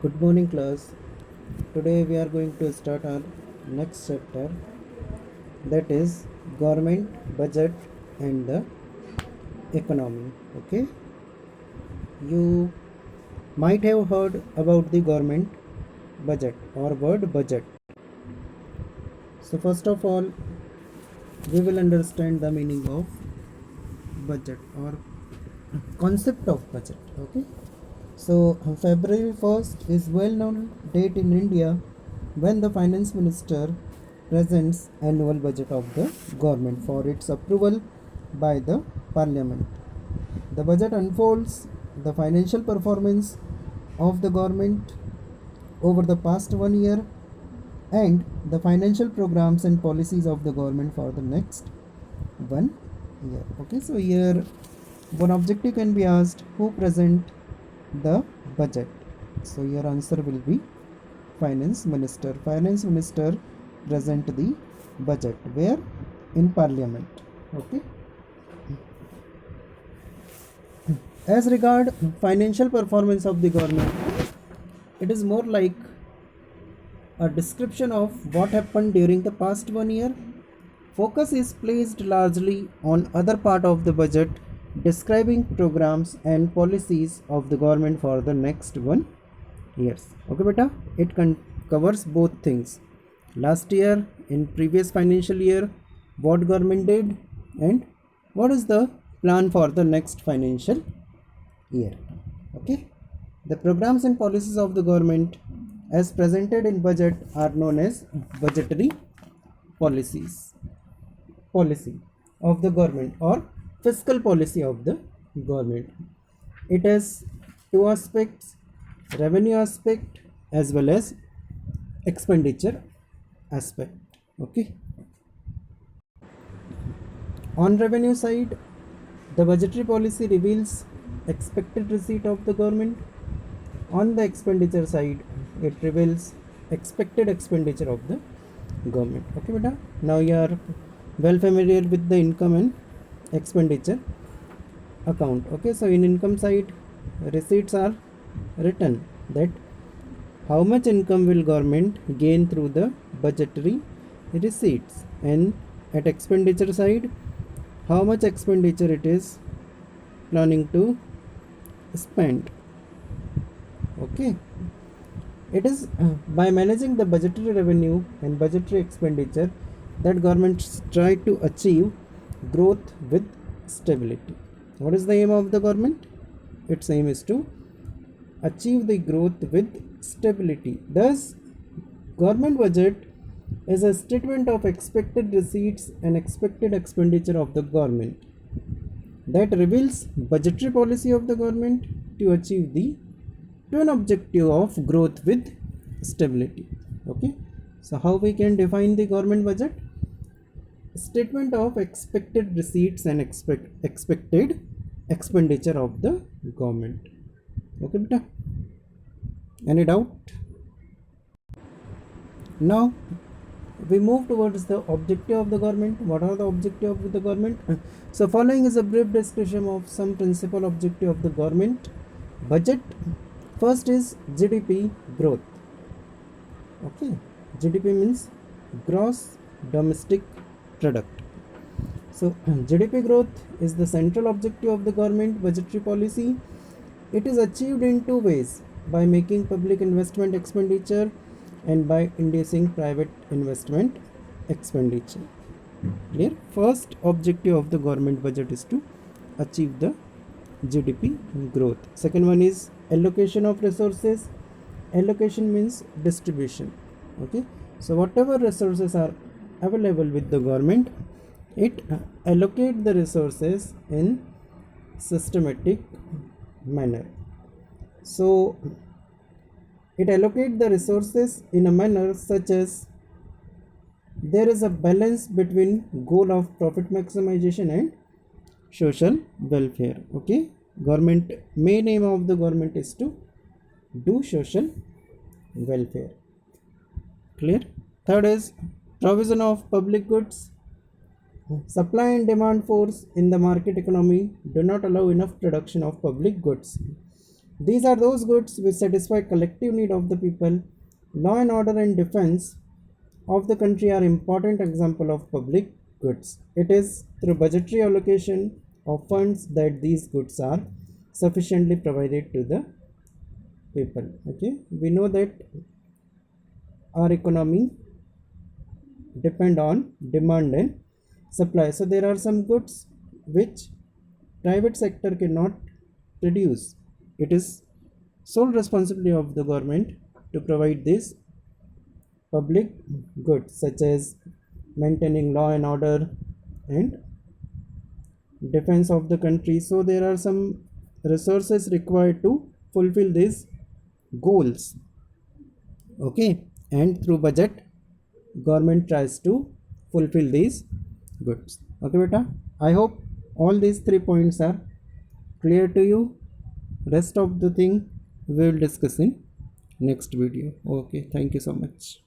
Good morning, class. Today we are going to start our next chapter, that is government budget and the economy. Okay, you might have heard about the government budget or word budget. So, first of all, we will understand the meaning of budget or concept of budget. Okay, so February 1st is well known date in India when the finance minister presents annual budget of the government for its approval by the parliament. The budget unfolds the financial performance of the government over the past 1 year and the financial programs and policies of the government for the next 1 year. Okay, so here one objective can be asked, who present the budget? So your answer will be finance minister. Finance minister present the budget where? In parliament. Okay, as regard financial performance of the government, it is more like a description of what happened during the past 1 year. Focus is placed largely on other part of the budget describing programs and policies of the government for the next 1 years. Okay, beta, it covers both things. Last year, in previous financial year, what government did and what is the plan for the next financial year. Okay, the programs and policies of the government as presented in budget are known as budgetary policy of the government or fiscal policy of the government. It has two aspects, revenue aspect as well as expenditure aspect. Okay, on revenue side, the budgetary policy reveals expected receipt of the government. On the expenditure side, it reveals expected expenditure of the government. Okay, beta, now you are well familiar with the income and expenditure account. Okay, so in income side, receipts are written, that how much income will government gain through the budgetary receipts, and at expenditure side, how much expenditure it is planning to spend. Okay, it is by managing the budgetary revenue and budgetary expenditure that governments try to achieve growth with stability. What is the aim of the government? Its aim is to achieve the growth with stability. Thus, government budget is a statement of expected receipts and expected expenditure of the government that reveals budgetary policy of the government to achieve the twin objective of growth with stability. Okay, so how we can define the government budget? Statement of expected receipts and expected expenditure of the government. Okay, beta, any doubt? Now we move towards the objective of the government. What are the objective of the government? So following is a brief description of some principal objective of the government budget. First is GDP growth. Okay, GDP means gross domestic product. So GDP growth is the central objective of the government budgetary policy. It is achieved in two ways: by making public investment expenditure and by inducing private investment expenditure. Clear? First objective of the government budget is to achieve the GDP growth. Second one is allocation of resources. Allocation means distribution. Okay, so whatever resources are available with the government, it allocate the resources in systematic manner. So it allocate the resources in a manner such as there is a balance between goal of profit maximization and social welfare. Okay, government main aim of the government is to do social welfare. Clear? Third is provision of public goods. Supply and demand force in the market economy do not allow enough production of public goods. These are those goods which satisfy collective need of the people. Law and order and defense of the country are important example of public goods. It is through budgetary allocation of funds that these goods are sufficiently provided to the people. Okay, we know that our economy depend on demand and supply. So there are some goods which private sector cannot produce. It is sole responsibility of the government to provide these public goods such as maintaining law and order and defense of the country. So there are some resources required to fulfill these goals. Okay, and through budget government tries to fulfill these goods. Okay beta, I hope all these 3 points are clear to you. Rest of the thing we will discuss in next video. Okay, thank you so much.